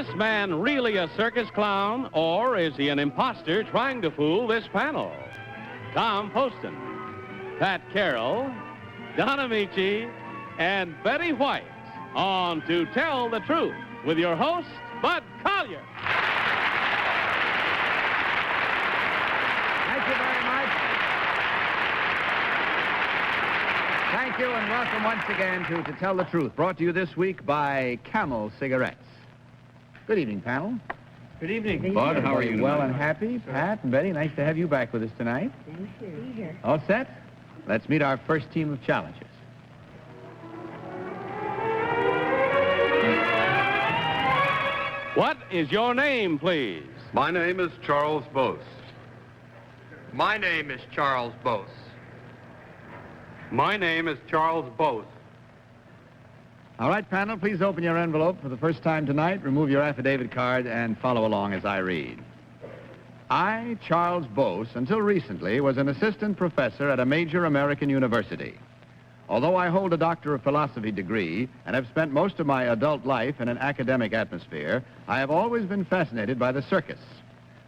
this man really a circus clown, or is he an imposter trying to fool this panel? Tom Poston, Pat Carroll, Don Ameche, and Betty White on To Tell the Truth with your host, Bud Collier. Thank you very much. Thank you, and welcome once again to Tell the Truth, brought to you this week by Camel Cigarettes. Good evening, panel. Good evening. Bud, how are you? Well and happy. Pat and Betty, nice to have you back with us tonight. Thank you. All set? Let's meet our first team of challengers. What is your name, please? My name is Charles Bose. My name is Charles Bose. My name is Charles Bose. All right, panel, please open your envelope for the first time tonight, remove your affidavit card, and follow along as I read. I, Charles Bose, until recently was an assistant professor at a major American university. Although I hold a Doctor of Philosophy degree and have spent most of my adult life in an academic atmosphere, I have always been fascinated by the circus.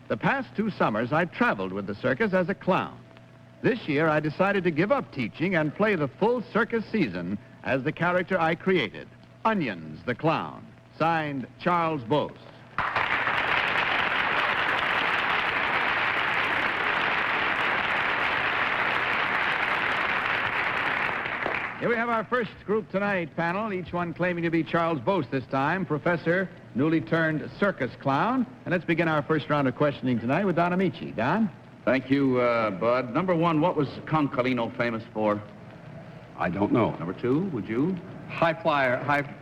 The past 2 summers, I traveled with the circus as a clown. This year, I decided to give up teaching and play the full circus season as the character I created, Onions the Clown. Signed, Charles Bose. Here we have our first group tonight, panel, each one claiming to be Charles Bose this time, professor, newly turned circus clown. And let's begin our first round of questioning tonight with Don Ameche. Don? Thank you, Bud. Number 1, what was Concalino famous for? I don't know. Number 2, would you? High flyer act.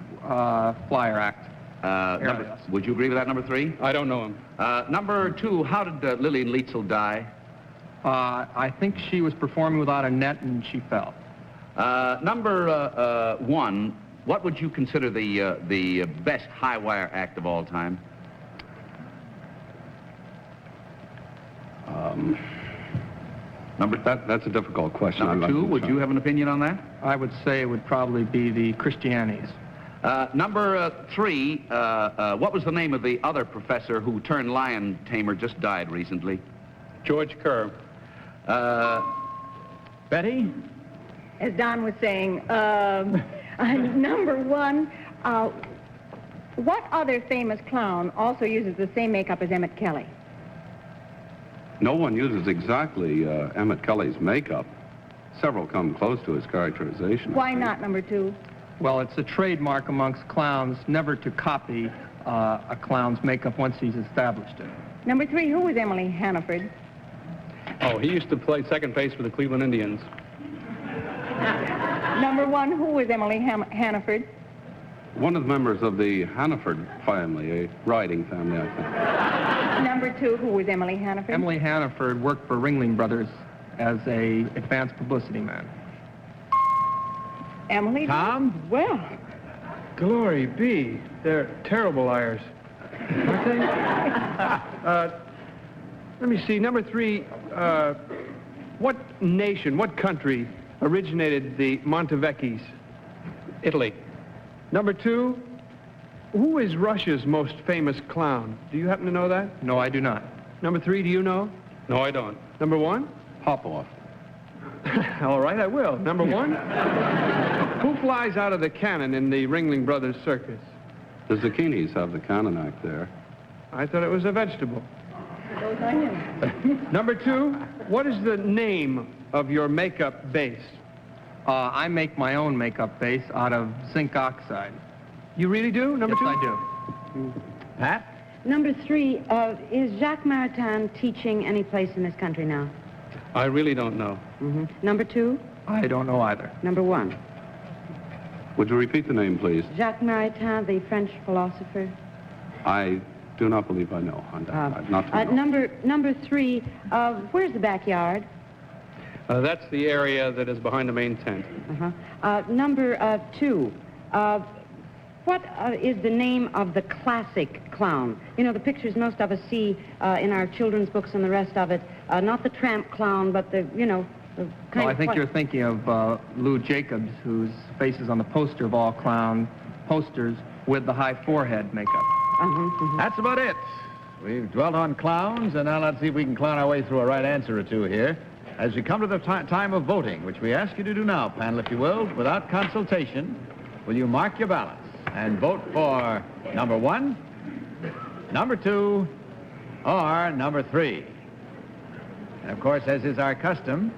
Would you agree with that, number 3? I don't know him. Number 2, how did Lillian Lietzel die? I think she was performing without a net and she fell. Number 1, what would you consider the best high wire act of all time? That's a difficult question. Number 2, would you have an opinion on that? I would say it would probably be the Christianis. Number 3, what was the name of the other professor who turned lion tamer, just died recently? George Kerr. Betty? As Don was saying, number 1, what other famous clown also uses the same makeup as Emmett Kelly? No one uses exactly Emmett Kelly's makeup. Several come close to his characterization. Why not number 2? Well, it's a trademark amongst clowns never to copy a clown's makeup once he's established it. Number 3, who was Emily Hannaford? Oh, he used to play second base for the Cleveland Indians. Number 1, who was Emily Hannaford? One of the members of the Hannaford family, a riding family, I think. Number 2, who was Emily Hannaford? Emily Hannaford worked for Ringling Brothers as a advanced publicity man. Emily? Tom? Well, Glory be. They're terrible liars. Aren't they? Let me see. Number 3, what nation, what country originated the Montevecchis? Italy. Number 2, who is Russia's most famous clown? Do you happen to know that? No, I do not. Number 3, do you know? No, I don't. Number 1? Popov. All right, I will. Number 1? Who flies out of the cannon in the Ringling Brothers circus? The zucchinis have the cannon act there. I thought it was a vegetable. those onions. Number 2, what is the name of your makeup base? I make my own makeup base out of zinc oxide. You really do? Number 2? Yes, I do. Pat? Number 3, is Jacques Maritain teaching any place in this country now? I really don't know. Number 2? I don't know either. Number 1? Would you repeat the name, please? Jacques Maritain, the French philosopher. I do not believe I know. Not to know. Number 3, where's the backyard? That's the area that is behind the main tent. Number 2, what is the name of the classic clown? You know, the pictures most of us see in our children's books and the rest of it. Not the tramp clown, but the, you know, the kind Well, I of... think you're thinking of Lou Jacobs, whose face is on the poster of all clown posters with the high forehead makeup. That's about it. We've dwelt on clowns, and now let's see if we can clown our way through a right answer or two here. As we come to the time of voting, which we ask you to do now, panel, if you will, without consultation, will you mark your ballots and vote for number 1, number 2, or number 3? And, of course, as is our custom,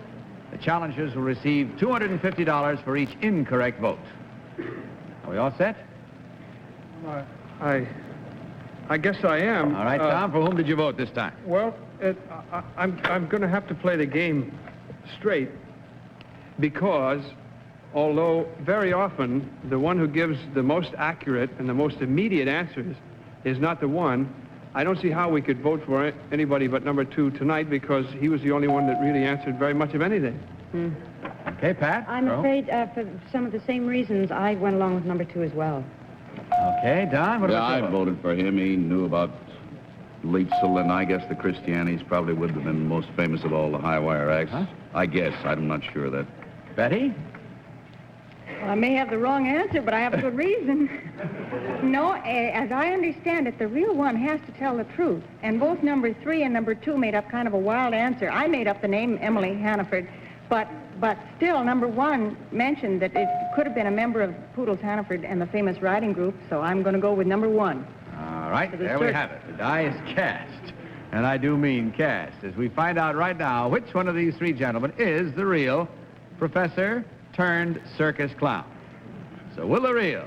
the challengers will receive $250 for each incorrect vote. Are we all set? I guess I am. All right, Tom, for whom did you vote this time? Well, I'm going to have to play the game straight because although very often the one who gives the most accurate and the most immediate answers is not the one, I don't see how we could vote for anybody but number 2 tonight because he was the only one that really answered very much of anything. Okay, Pat? I'm afraid for some of the same reasons, I went along with number 2 as well. Okay, Don, what about I you? voted for him. He knew about Leitzel, and I guess the Christianis probably would have been the most famous of all the high-wire acts. Huh? I guess. I'm not sure of that. Betty? Well, I may have the wrong answer, but I have a good reason. No, as I understand it, the real one has to tell the truth. And both number 3 and number 2 made up kind of a wild answer. I made up the name Emily Hannaford, but still, number 1 mentioned that it could have been a member of Poodles Hannaford and the famous riding group, so I'm going to go with number 1. All right, there we have it. The die is cast. And I do mean cast, as we find out right now which one of these 3 gentlemen is the real professor turned circus clown. So will the real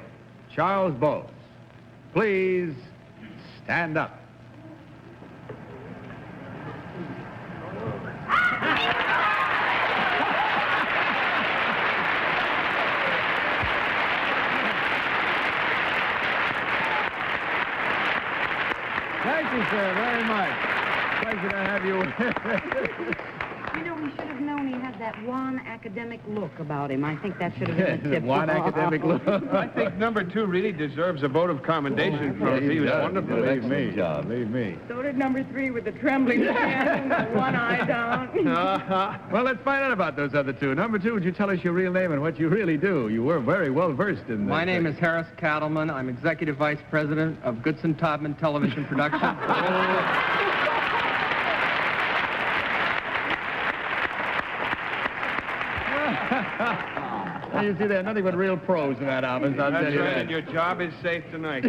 Charles Bose please stand up? Thank you, sir, very much. Pleasure to have you. You know, we should have known he had that one academic look about him. I think that should have been a tip. One academic look. I think number 2 really deserves a vote of commendation for him. He was wonderful. Believe me, John, believe me. So did number 3 with the trembling hand and one eye down. Well, let's find out about those other 2. Number 2, would you tell us your real name and what you really do? You were very well versed in this. My name is Harris Cattleman. I'm Executive Vice President of Goodson Todman Television Production. Well, you see, there's nothing but real pros in that office, I'll tell That's you right, that. and your job is safe tonight.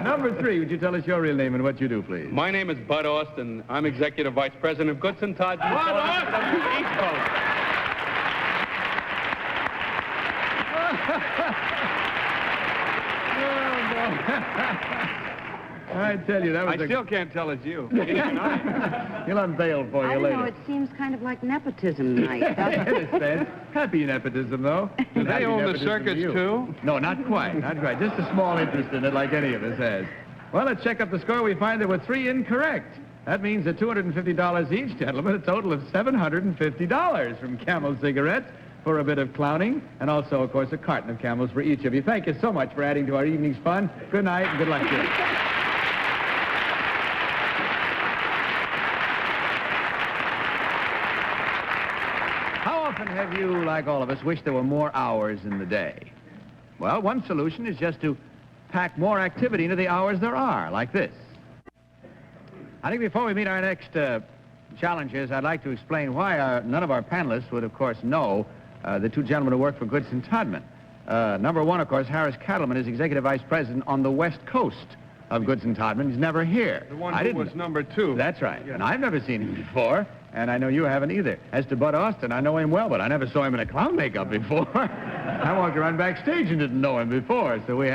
Number 3, would you tell us your real name and what you do, please? My name is Bud Austin. I'm Executive Vice President of Goodson Todd. Bud Austin! East Coast. I tell you, that was I still can't tell it's you. He'll unveil for I you don't later. know, it seems kind of like nepotism night. I understand. Happy nepotism, though. Do they Happy own the nepotism circus, to you. too? No, not quite, not quite. Just a small interest in it, like any of us has. Well, let's check up the score. We find there were 3 incorrect. That means that $250 each, gentlemen, a total of $750 from Camel Cigarettes for a bit of clowning, and also, of course, a carton of Camels for each of you. Thank you so much for adding to our evening's fun. Good night, and good luck to you. How often have you, like all of us, wished there were more hours in the day? Well, one solution is just to pack more activity into the hours there are, like this. I think before we meet our next challengers, I'd like to explain why none of our panelists would, of course, know the 2 gentlemen who work for Goodson Todman. Number 1, of course, Harris Cattleman is Executive Vice President on the West Coast of Goodson Todman. He's never here. The one who was number 2. That's right. And I've never seen him before, and I know you haven't either. As to Bud Austin, I know him well, but I never saw him in a clown makeup before. I walked around backstage and didn't know him before, so we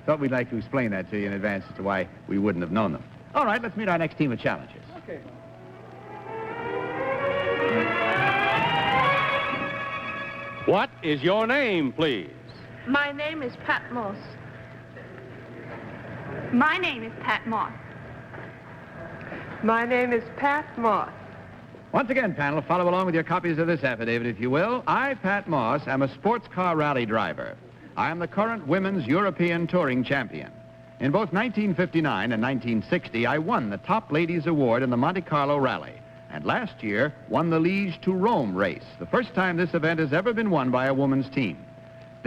thought we'd like to explain that to you in advance as to why we wouldn't have known them. All right, let's meet our next team of challengers. Okay. What is your name, please? My name is Pat Moss. My name is Pat Moss. My name is Pat Moss. Once again, panel, follow along with your copies of this affidavit, if you will. I, Pat Moss, am a sports car rally driver. I am the current women's European touring champion. In both 1959 and 1960, I won the Top Ladies Award in the Monte Carlo Rally, and last year won the Liège to Rome race, the first time this event has ever been won by a woman's team.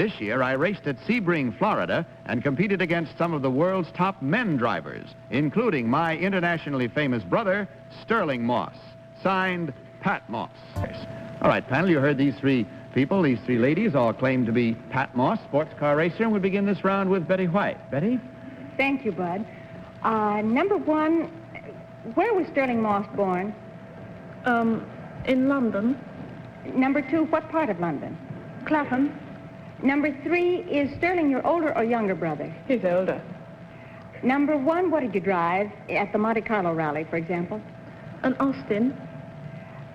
This year, I raced at Sebring, Florida, and competed against some of the world's top men drivers, including my internationally famous brother, Sterling Moss. Signed, Pat Moss. All right, panel, you heard these three people, these three ladies, all claim to be Pat Moss, sports car racer, and we begin this round with Betty White. Betty? Thank you, Bud. Number one, where was Sterling Moss born? In London. Number two, what part of London? Clapham. Number three, is Sterling your older or younger brother? He's older. Number one, what did you drive at the Monte Carlo rally, for example? An Austin.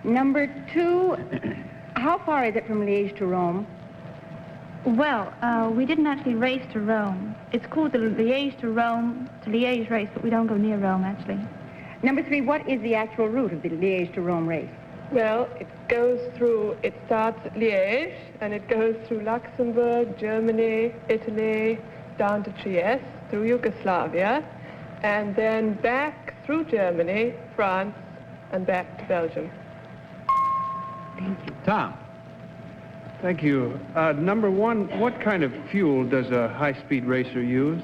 Number two, how far is it from Liège to Rome? Well, we didn't actually race to Rome. It's called the Liège to Rome, to Liège race, but we don't go near Rome, actually. Number three, what is the actual route of the Liège to Rome race? Well, it starts at Liège, and it goes through Luxembourg, Germany, Italy, down to Trieste, through Yugoslavia, and then back through Germany, France, and back to Belgium. Thank you. Tom? Thank you. Number one, what kind of fuel does a high-speed racer use?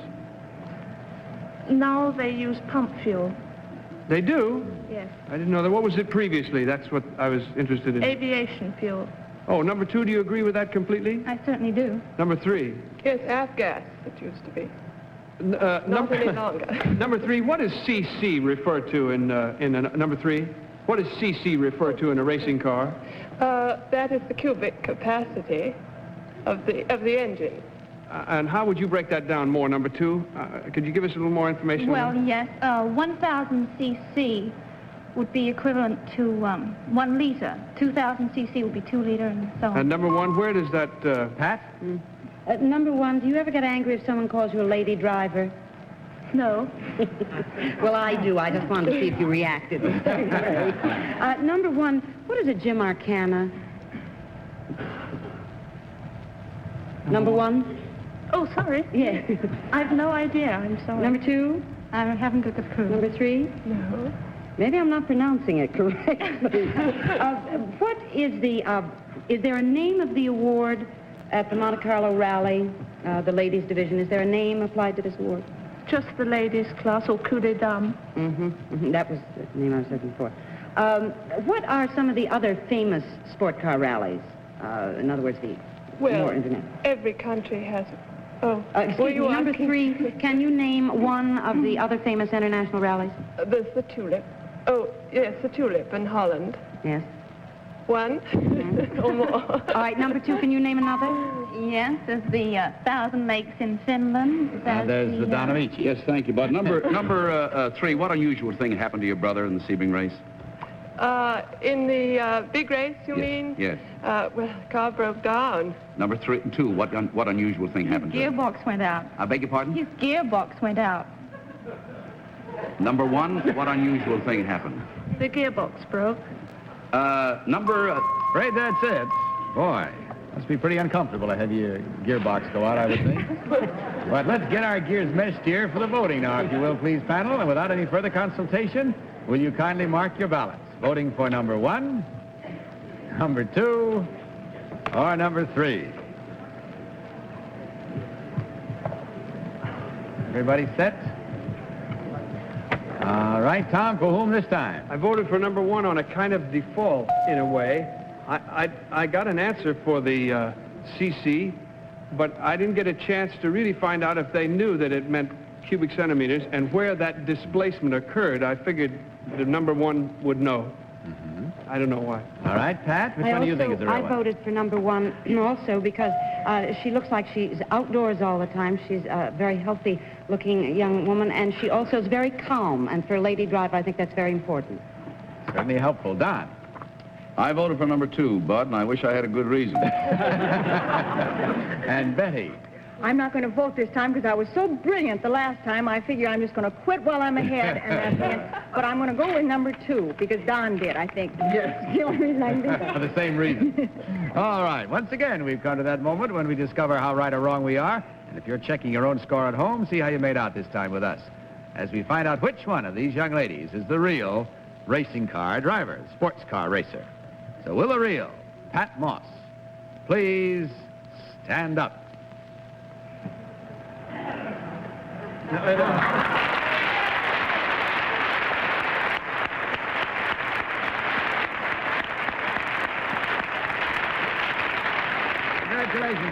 Now they use pump fuel. They do? Yes. I didn't know that. What was it previously? That's what I was interested in. Aviation fuel. Oh, number two, do you agree with that completely? I certainly do. Number three? Yes, avgas, it used to be. Not any longer. Number three, what does CC refer to in number three? What does CC refer to in a racing car? That is the cubic capacity of the engine. And how would you break that down more, number two? Could you give us a little more information? Well, yes. 1,000 cc would be equivalent to 1 liter. 2,000 cc would be 2 liter, and so on. And number one, where does that... Pat? Number one, do you ever get angry if someone calls you a lady driver? No. Well, I do. I just wanted to see if you reacted. Number one, what is a Jim Arcana? Number one? Oh, sorry. Yeah. I have no idea. I'm sorry. Number two? I haven't got the clue. Number three? No. Maybe I'm not pronouncing it correctly. What is is there a name of the award at the Monte Carlo Rally, the ladies division? Is there a name applied to this award? Just the ladies class, or coup de dame. That was the name I was looking for. What are some of the other famous sport car rallies? In other words, the more internet. Every country has... Oh, excuse me, number three, can you name one of the other famous international rallies? There's the Tulip. Oh, yes, the Tulip in Holland. Yes. One or more. All right, number two, can you name another? Yes, there's the Thousand Lakes in Finland. There's the Don Ameche. Yes, thank you, Bud. Number three, what unusual thing happened to your brother in the Sebring race? In the big race, you mean? Yes. Well, the car broke down. Number two, what unusual thing happened to him? Gearbox went out. I beg your pardon? His gearbox went out. Number one, what unusual thing happened? The gearbox broke. Afraid that's it. Boy, must be pretty uncomfortable to have your gearbox go out, I would think. But let's get our gears meshed here for the voting now, if you will, please, panel. And without any further consultation, will you kindly mark your ballots? Voting for number one, number two, or number three. Everybody set? All right, Tom, for whom this time? I voted for number one on a kind of default, in a way. I got an answer for the CC, but I didn't get a chance to really find out if they knew that it meant cubic centimeters and where that displacement occurred. I figured the number one would know. I don't know why. All right, Pat, which one do you think is the real I one? voted for number one also because she looks like she's outdoors all the time. She's a very healthy-looking young woman, and she also is very calm. And for a lady driver, I think that's very important. Certainly helpful. Don? I voted for number two, Bud, and I wish I had a good reason. And Betty? I'm not going to vote this time because I was so brilliant the last time. I figure I'm just going to quit while I'm ahead, and that's it. But I'm going to go with number two because Don did, I think. Yes. The only reason I can do that. For the same reason. All right. Once again, we've come to that moment when we discover how right or wrong we are. And if you're checking your own score at home, see how you made out this time with us, as we find out which one of these young ladies is the real racing car driver, sports car racer. So will the real Pat Moss please stand up? Congratulations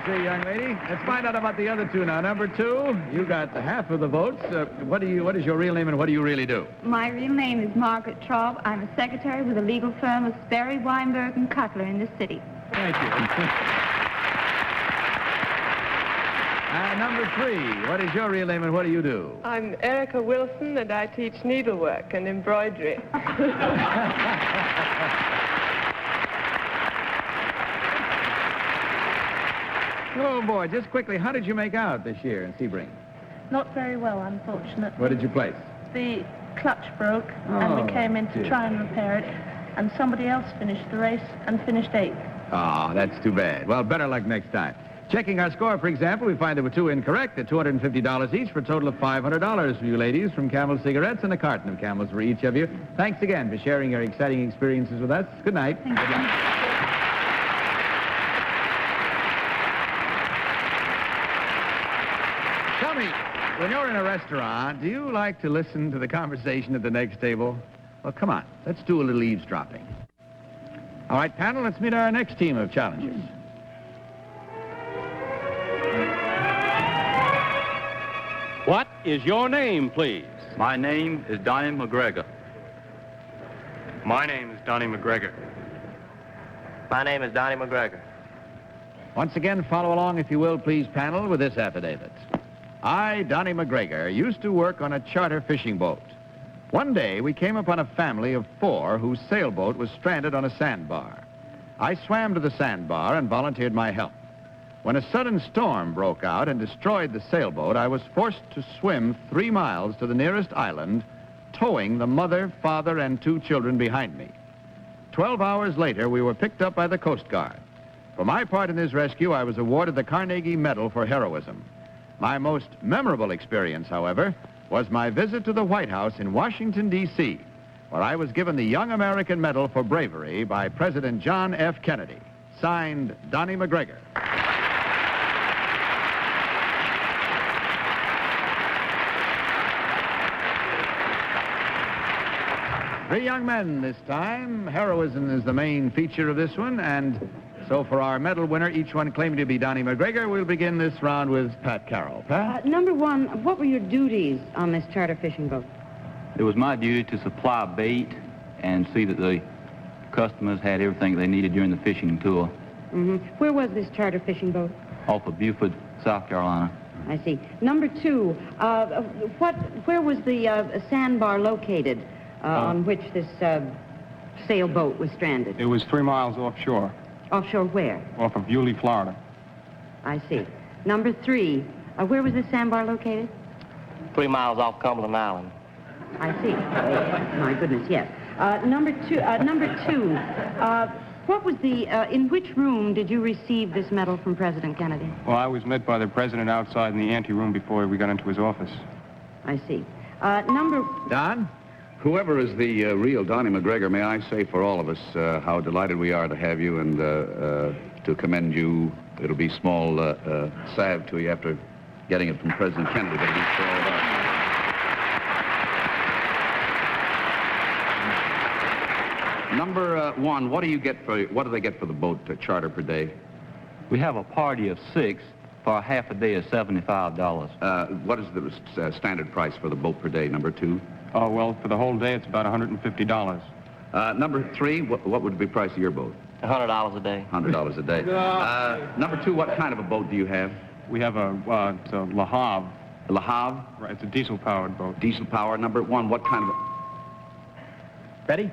to you, young lady. Let's find out about the other two now. Number 2, you got half of the votes. What is your real name and what do you really do? My real name is Margaret Traub. I'm a secretary with a legal firm of Sperry, Weinberg, and Cutler in this city. Thank you. Number 3, what is your real name and what do you do? I'm Erica Wilson, and I teach needlework and embroidery. Oh, boy, just quickly, how did you make out this year in Sebring? Not very well, unfortunately. What did you place? The clutch broke, and we came in to try and repair it, and somebody else finished the race and finished 8th. Oh, that's too bad. Well, better luck next time. Checking our score, for example, we find there were 2 incorrect at $250 each for a total of $500 for you ladies from Camel Cigarettes and a carton of Camels for each of you. Thanks again for sharing your exciting experiences with us. Good night. Thank you. Tell me, when you're in a restaurant, do you like to listen to the conversation at the next table? Well, come on, let's do a little eavesdropping. All right, panel, let's meet our next team of challengers. What is your name, please? My name is Donnie McGregor. My name is Donnie McGregor. My name is Donnie McGregor. Once again, follow along, if you will, please, panel, with this affidavit. I, Donnie McGregor, used to work on a charter fishing boat. One day, we came upon a family of 4 whose sailboat was stranded on a sandbar. I swam to the sandbar and volunteered my help. When a sudden storm broke out and destroyed the sailboat, I was forced to swim 3 miles to the nearest island, towing the mother, father, and 2 children behind me. 12 hours later, we were picked up by the Coast Guard. For my part in this rescue, I was awarded the Carnegie Medal for heroism. My most memorable experience, however, was my visit to the White House in Washington, D.C., where I was given the Young American Medal for Bravery by President John F. Kennedy. Signed, Donnie McGregor. 3 young men this time. Heroism is the main feature of this one, and so for our medal winner, each one claiming to be Donnie McGregor, we'll begin this round with Pat Carroll. Pat? Number 1, what were your duties on this charter fishing boat? It was my duty to supply bait and see that the customers had everything they needed during the fishing tour. Mm-hmm. Where was this charter fishing boat? Off of Beaufort, South Carolina. I see. Number 2, where was the sandbar located on which this sailboat was stranded? It was 3 miles offshore. Offshore where? Off of Yulee, Florida. I see. Number 3, where was this sandbar located? 3 miles off Cumberland Island. I see. My goodness, yes. Number 2, what was in which room did you receive this medal from President Kennedy? Well, I was met by the president outside in the anteroom before we got into his office. I see. Don? Whoever is the real Donnie McGregor, may I say for all of us how delighted we are to have you and to commend you. It'll be small salve to you after getting it from President Kennedy, but it is for all of us. Number 1, what do they get for the boat charter per day? We have a party of 6 for a half a day of $75. What is the standard price for the boat per day, number 2? Oh, well, for the whole day, it's about $150. Number 3, what would be the price of your boat? $100 a day. $100 a day. Number 2, what kind of a boat do you have? We have it's a Le Havre. A Le Havre? Right, it's a diesel-powered boat. Diesel power. Number 1, what kind of Betty?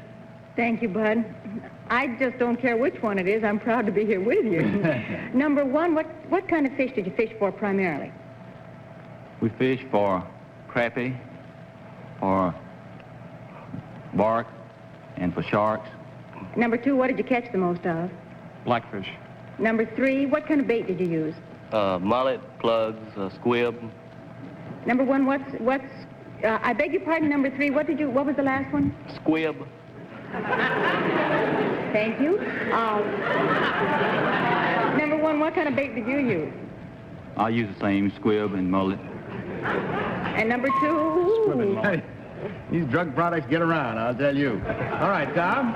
Thank you, Bud. I just don't care which one it is. I'm proud to be here with you. Number 1, what kind of fish did you fish for primarily? We fish for crappie, for bark, and for sharks. Number 2, what did you catch the most of? Blackfish. Number 3, what kind of bait did you use? Mullet, plugs, squib. Number 1, I beg your pardon, number 3, what was the last one? Squib. Thank you. Number 1, what kind of bait did you use? I use the same squib and mullet. And number 2. Hey, these drug products get around, I'll tell you. All right, Tom.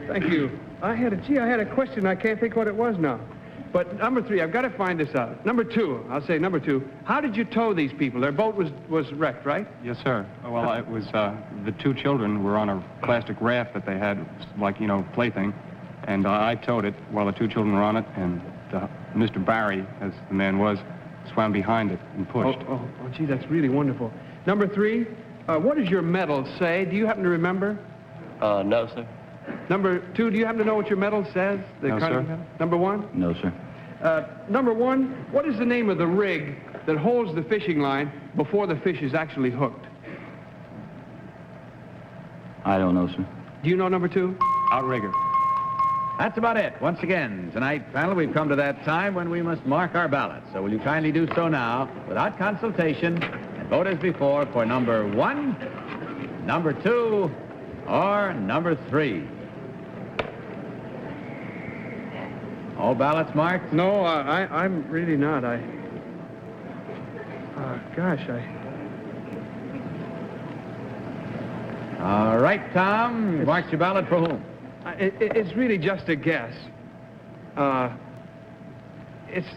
Thank you. I had a question. I can't think what it was now. But number 3, I've got to find this out. Number 2, I'll say number 2. How did you tow these people? Their boat was wrecked, right? Yes, sir. Well, it was, the 2 children were on a plastic raft that they had, like, plaything. And I towed it while the 2 children were on it, and Mr. Barry, as the man was, swam behind it and pushed. Oh, gee, that's really wonderful. Number 3, what does your medal say? Do you happen to remember? No, sir. Number 2, do you happen to know what your medal says? No, sir. Medal? Number 1? No, sir. Number 1, what is the name of the rig that holds the fishing line before the fish is actually hooked? I don't know, sir. Do you know number 2? Outrigger. That's about it. Once again, tonight, panel, we've come to that time when we must mark our ballots. So will you kindly do so now, without consultation, and vote as before for number 1, number 2, or number 3. All ballots marked? No, I'm really not. All right, Tom, you marked your ballot for whom? It's really just a guess. It's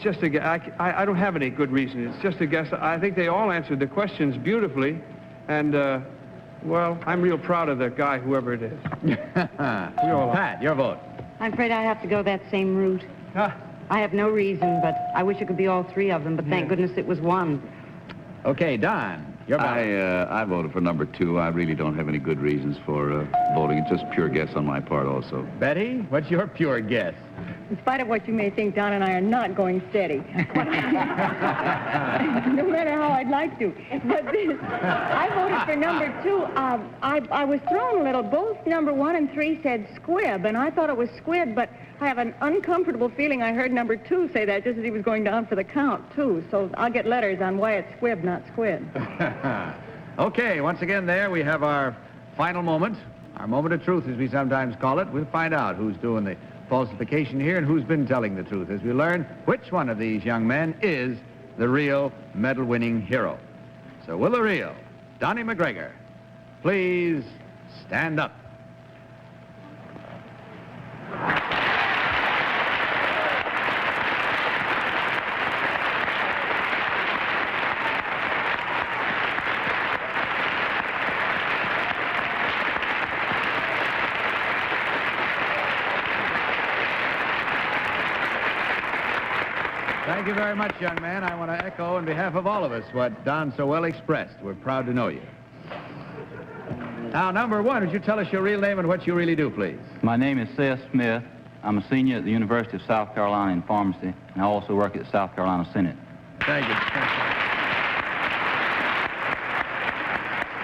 just a guess. I don't have any good reason. It's just a guess. I think they all answered the questions beautifully, and well, I'm real proud of the guy, whoever it is. Pat, your vote. I'm afraid I have to go that same route. I have no reason, but I wish it could be all 3 of them, but thank goodness it was 1. Okay, Don, your ballot. I voted for number 2. I really don't have any good reasons for voting. It's just pure guess on my part also. Betty, what's your pure guess? In spite of what you may think, Don and I are not going steady. No matter how I'd like to. But I voted for number 2. I was thrown a little. Both number 1 and 3 said squib, and I thought it was squid, but I have an uncomfortable feeling I heard number 2 say that just as he was going down for the count, too. So I'll get letters on why it's squib, not squid. Okay, once again there we have our final moment, our moment of truth, as we sometimes call it. We'll find out who's doing the falsification here and who's been telling the truth as we learn which one of these young men is the real medal-winning hero. So will the real Donnie McGregor please stand up? Thank you very much, young man. I want to echo on behalf of all of us what Don so well expressed. We're proud to know you. Now, number 1, would you tell us your real name and what you really do, please? My name is Seth Smith. I'm a senior at the University of South Carolina in pharmacy, and I also work at the South Carolina Senate. Thank you.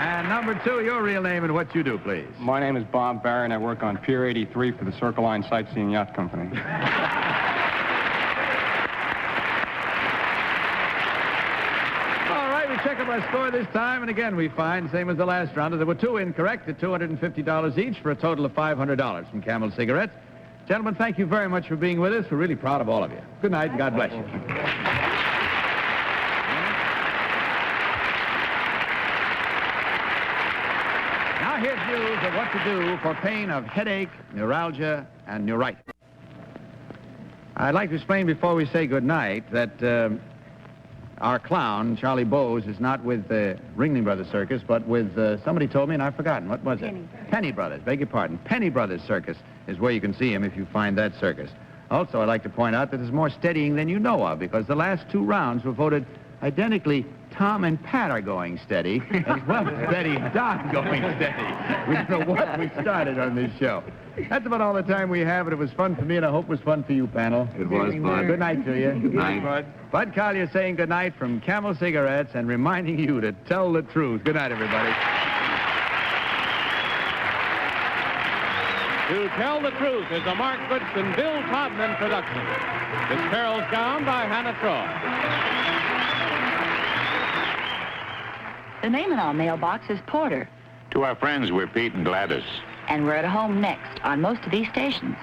And number 2, your real name and what you do, please. My name is Bob Barron. I work on Pier 83 for the Circle Line Sightseeing Yacht Company. Check up our score this time, and again we find, same as the last round, that there were 2 incorrect at $250 each for a total of $500 from Camel Cigarettes. Gentlemen, thank you very much for being with us. We're really proud of all of you. Good night, and God bless you. Now here's news of what to do for pain of headache, neuralgia, and neuritis. I'd like to explain before we say good night that our clown, Charlie Bowes, is not with the Ringling Brothers Circus, but with, somebody told me, and I've forgotten. What was it? Penny Brothers, beg your pardon. Penny Brothers Circus is where you can see him if you find that circus. Also, I'd like to point out that there's more steadying than you know of, because the last 2 rounds were voted identically. Tom and Pat are going steady, as well as Betty and Don going steady. We don't know what we started on this show. That's about all the time we have, and it was fun for me, and I hope it was fun for you, panel. It was fun. Good night to you. Good night. Bud Collier saying good night from Camel Cigarettes and reminding you to tell the truth. Good night, everybody. To Tell the Truth is a Mark Goodson, Bill Todman production. It's Carroll's Gown by Hannah Troy. The name in our mailbox is Porter. To our friends, we're Pete and Gladys. And we're at home next on most of these stations.